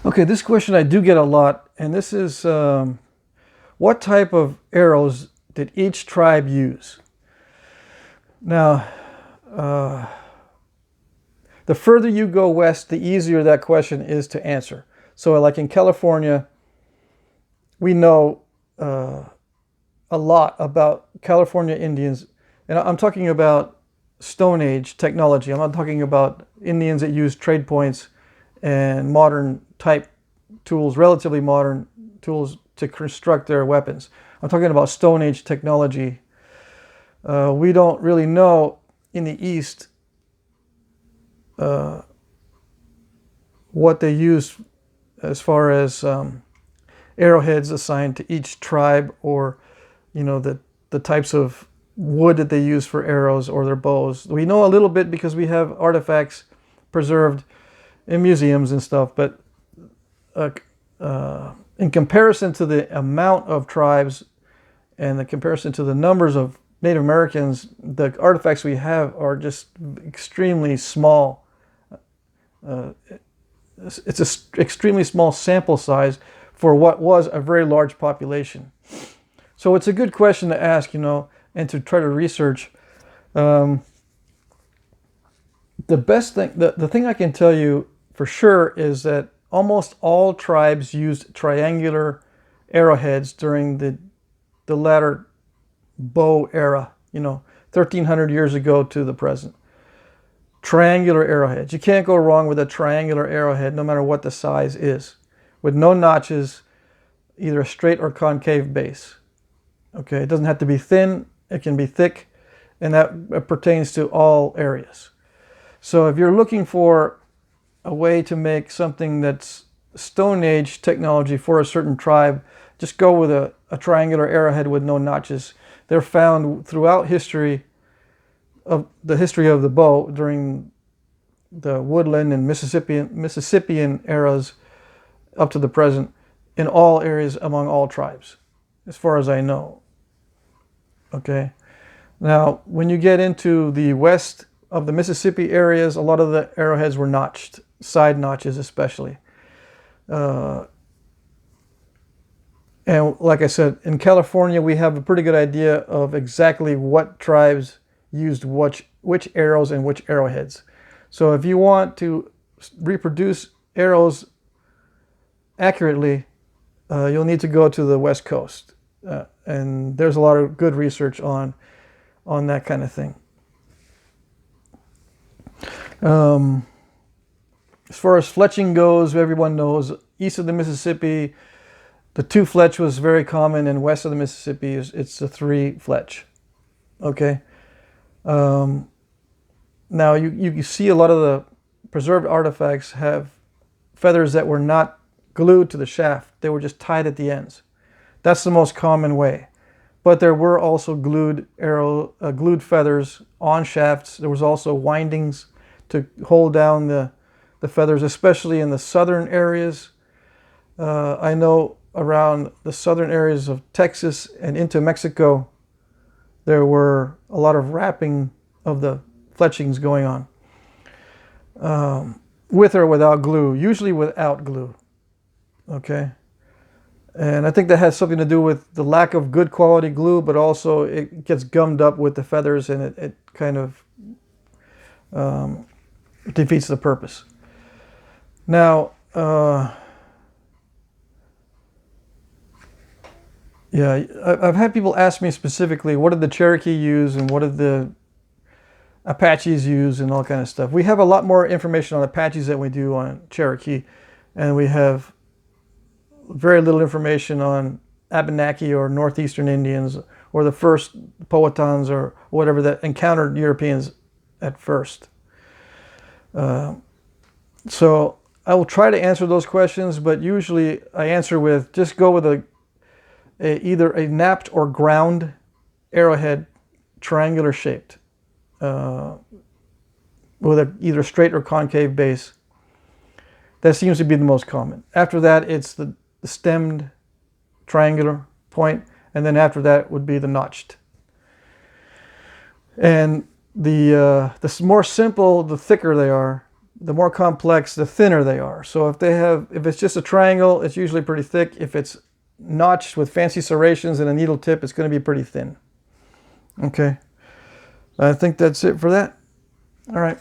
Okay, this question I do get a lot, and this is what type of arrows did each tribe use? Now, uh, the further you go west, the easier that question is to answer. So, like in California, we know a lot about California Indians, and I'm talking about Stone Age technology. I'm not talking about Indians that use trade points and modern type tools, relatively modern tools to construct their weapons. I'm talking about Stone Age technology. We don't really know in the East what they use as far as arrowheads assigned to each tribe, or the types of wood that they use for arrows or their bows. We know a little bit because we have artifacts preserved in museums and stuff, but in comparison to the amount of tribes and the comparison to the numbers of Native Americans, the artifacts we have are just extremely small. It's an extremely small sample size for what was a very large population. So it's a good question to ask, and to try to research. The best thing, the thing I can tell you for sure is that almost all tribes used triangular arrowheads during the latter bow era, 1,300 years ago to the present. Triangular arrowheads. You can't go wrong with a triangular arrowhead, no matter what the size is, with no notches, either a straight or concave base. Okay, it doesn't have to be thin, it can be thick, and that pertains to all areas. So if you're looking for a way to make something that's Stone Age technology for a certain tribe, just go with a triangular arrowhead with no notches. They're found throughout history of the bow during the woodland and Mississippian eras up to the present, in all areas among all tribes, as far as I know. Okay. Now, when you get into the west of the Mississippi areas, a lot of the arrowheads were notched, side notches especially. And like I said, in California, we have a pretty good idea of exactly what tribes used which arrows and which arrowheads. So if you want to reproduce arrows accurately, you'll need to go to the West Coast. And there's a lot of good research on that kind of thing. As far as fletching goes, everyone knows east of the Mississippi, the 2 fletch was very common, and west of the Mississippi, it's the 3 fletch. Okay. Now you see a lot of the preserved artifacts have feathers that were not glued to the shaft; they were just tied at the ends. That's the most common way. But there were also glued feathers on shafts. There was also windings to hold down the feathers, especially in the southern areas. I know around the southern areas of Texas and into Mexico, there were a lot of wrapping of the fletchings going on, with or without glue, usually without glue. Okay. And I think that has something to do with the lack of good quality glue, but also it gets gummed up with the feathers, and it kind of defeats the purpose. Now, yeah, I've had people ask me specifically, what did the Cherokee use and what did the Apaches use and all kind of stuff. We have a lot more information on Apaches than we do on Cherokee, and we have very little information on Abenaki or Northeastern Indians or the first Powhatans or whatever that encountered Europeans at first. So I will try to answer those questions, but usually I answer with just go with either a napped or ground arrowhead, triangular shaped, with either straight or concave base. That seems to be the most common. After that, it's the stemmed triangular point, and then after that would be the notched. And the more simple, the thicker they are, the more complex, the thinner they are. So if it's just a triangle, it's usually pretty thick. If it's notched with fancy serrations and a needle tip, it's going to be pretty thin. Okay, I think that's it for that. All right.